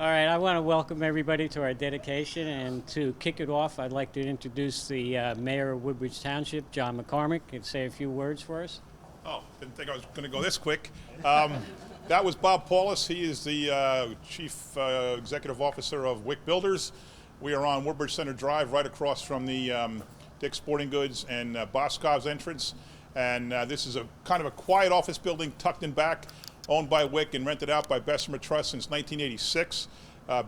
All right, I want to welcome everybody to our dedication, and to kick it off, I'd like to introduce the Mayor of Woodbridge Township, John McCormick, and say a few words for us. Oh, didn't think I was going to go this quick. That was Bob Paulus. He is the Chief Executive Officer of Wick Builders. We are on Woodbridge Center Drive, right across from the Dick's Sporting Goods and Boscov's entrance. And this is a kind of a quiet office building tucked in back, owned by Wick and rented out by Bessemer Trust since 1986.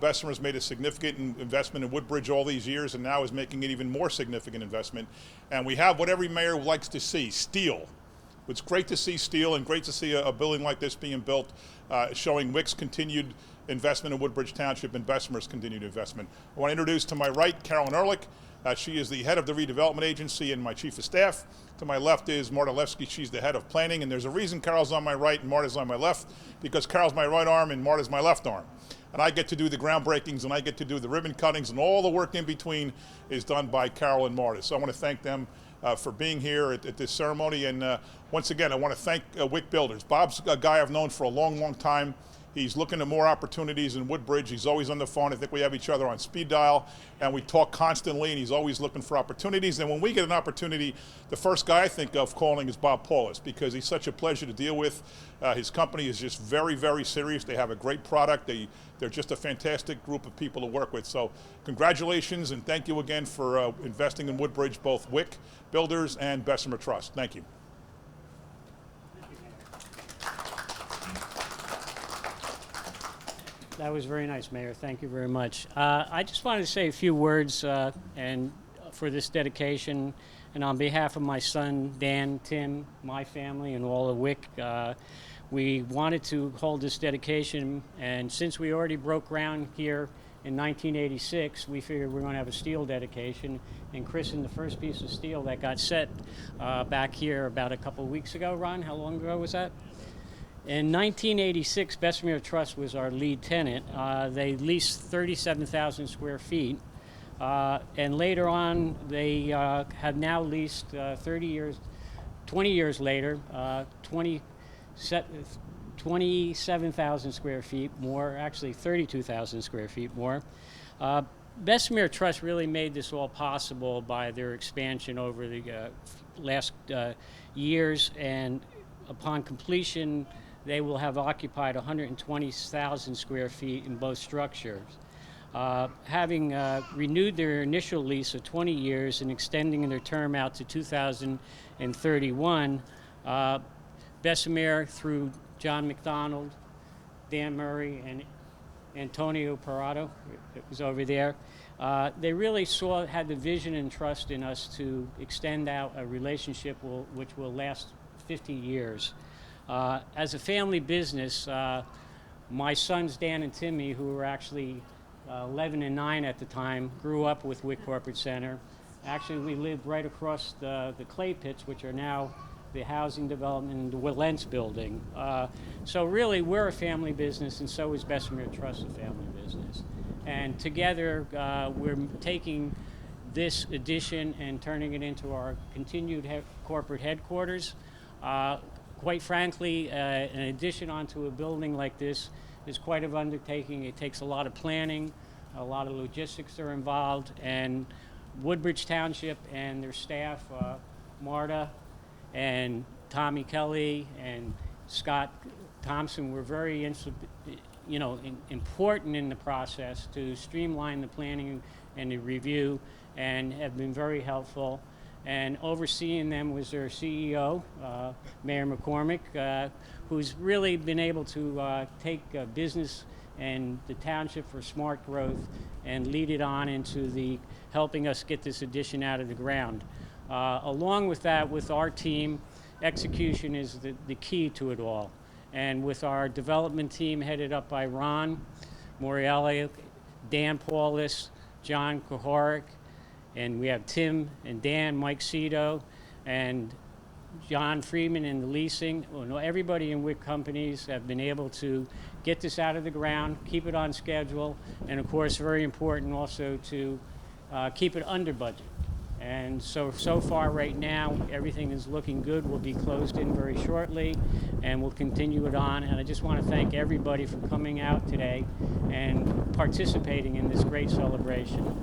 Bessemer's made a significant investment in Woodbridge all these years, and now is making an even more significant investment. And we have what every mayor likes to see, steel. It's great to see steel and great to see a building like this being built, showing Wick's continued investment in Woodbridge Township and Bessemer's continued investment. I want to introduce to my right Carolyn Ehrlich. She is the head of the redevelopment agency and my chief of staff. To my left is Marta Levsky. She's the head of planning, and there's a reason Carol's on my right and Marta's on my left, because Carol's my right arm and Marta's my left arm. And I get to do the groundbreakings and I get to do the ribbon cuttings, and all the work in between is done by Carol and Marta. So I want to thank them for being here at this ceremony. And once again, I want to thank Wick Builders. Bob's a guy I've known for a long, long time. He's looking at more opportunities in Woodbridge. He's always on the phone. I think we have each other on speed dial, and we talk constantly, and he's always looking for opportunities. And when we get an opportunity, the first guy I think of calling is Bob Paulus, because he's such a pleasure to deal with. His company is just very, very serious. They have a great product. They're just a fantastic group of people to work with. So congratulations, and thank you again for investing in Woodbridge, both Wick Builders and Bessemer Trust. Thank you. That was very nice, Mayor. Thank you very much. I just wanted to say a few words and for this dedication, and on behalf of my son, Dan, Tim, my family, and all of Wick. We wanted to hold this dedication, and since we already broke ground here in 1986, we figured we're going to have a steel dedication and christen the first piece of steel that got set back here about a couple of weeks ago. Ron, how long ago was that? In 1986, Bessemer Trust was our lead tenant. They leased 37,000 square feet, and later on they have now leased 20 years later, 27,000 square feet more, actually 32,000 square feet more. Bessemer Trust really made this all possible by their expansion over the last years, and upon completion, they will have occupied 120,000 square feet in both structures. Having renewed their initial lease of 20 years and extending their term out to 2031, Bessemer, through John McDonald, Dan Murray, and Antonio Parado, it was over there, they really had the vision and trust in us to extend out a relationship which will last 50 years. As a family business, my sons Dan and Timmy, who were actually 11 and 9 at the time, grew up with Wick Corporate Center. Actually, we lived right across the clay pits, which are now the housing development in the Willents building. So really, we're a family business, and so is Bessemer Trust a family business. And together, we're taking this addition and turning it into our continued corporate headquarters. Quite frankly, an addition onto a building like this is quite an undertaking. It takes a lot of planning, a lot of logistics are involved, and Woodbridge Township and their staff, Marta and Tommy Kelly and Scott Thompson, were very important in the process to streamline the planning and the review, and have been very helpful. And overseeing them was their CEO, Mayor McCormick, who's really been able to take business and the township for smart growth and lead it on into helping us get this addition out of the ground. Along with that, with our team, execution is the key to it all. And with our development team headed up by Ron Morielli, Dan Paulus, John Kohoric, and we have Tim and Dan, Mike Cito, and John Freeman in the leasing. Well, everybody in Wick Companies have been able to get this out of the ground, keep it on schedule, and of course, very important also to keep it under budget. And so far right now, everything is looking good. We'll be closed in very shortly, and we'll continue it on. And I just want to thank everybody for coming out today and participating in this great celebration.